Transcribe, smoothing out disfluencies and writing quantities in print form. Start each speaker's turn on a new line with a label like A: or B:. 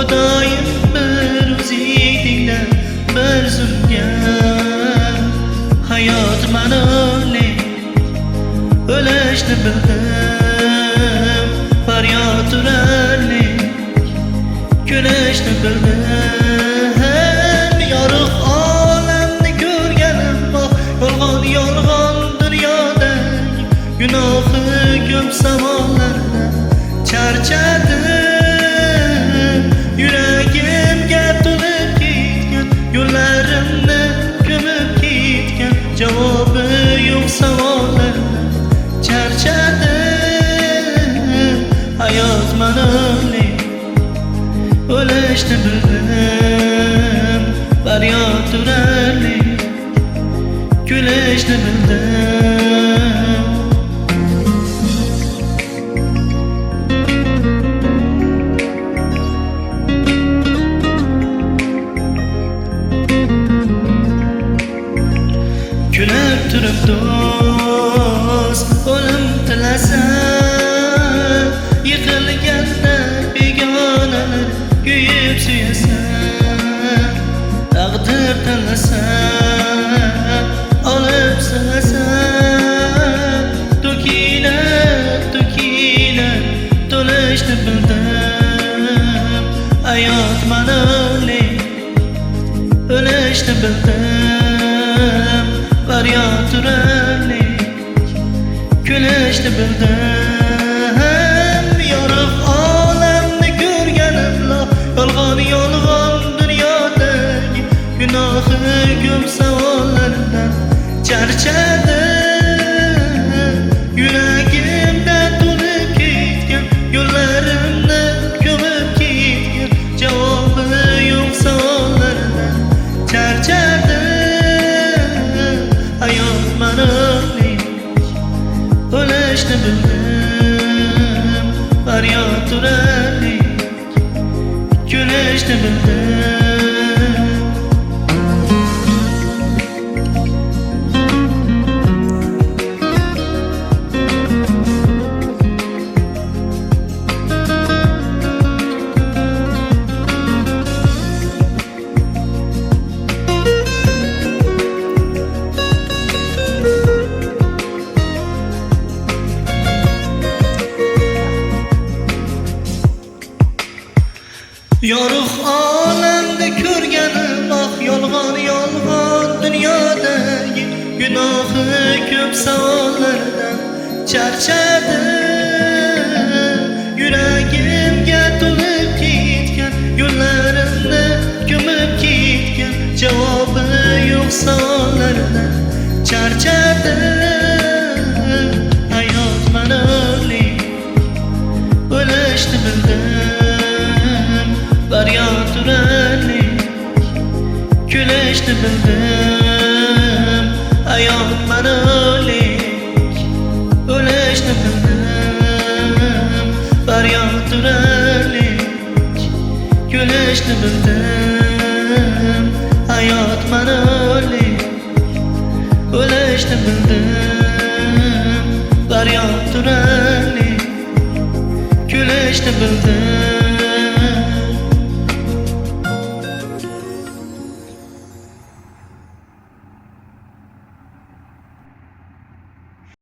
A: Xudoyim bir o'zingda bir zumga hayot ma'nolik o'lishni bildim, faryod urarlik kulishni bildim. Yorug' olamni ko'rganim bor, yolg'on dunyoda gunohi ko'p savollardan charchadim. Yuragimga to'lib ketgan, yo'llarimni ko'mib ketgan, javobi yo'q savollardan charchadim. Hayot ma'nolik o'lishni bildim, faryod urarlik kulishni bildim. Kulib turib do'st o'lim tilasa, yiqilganda begonalar kuyib suyasa, taqdir tanlasa olib silasa, to'kilib to'lishni bildim. Hayot ma'nolik o'lishni bildim, faryod urarlik kulishni bildim. Yorug' olamni ko'rganimla yolg'on dunyodagi gunohi ko'p savollardan charchadim. Yuragimda to'lib ketgan, yo'llarimni ko'mib ketgan, javobi yo'q savollardan charchadim. Hayot ma'nolik o'lishni bildim, faryod urarlik kulishni bildim. Yorug' olamni ko'rganim ah, yolg'on dunyodagi gunohi ko'p savollardan charchadim. Yuragimga to'lib ketgan, yo'llarimni ko'mib ketgan, javobi yo'q savollardan charchadim. Hayot ma'nolik o'lishni bildim, faryod urarlik kulishni bildim. Hayot ma'nolik o'lishni bildim, faryod urarlik kulishni bildim. Hayot ma'nolik o'lishni bildim, faryod urarlik kulishni bildim.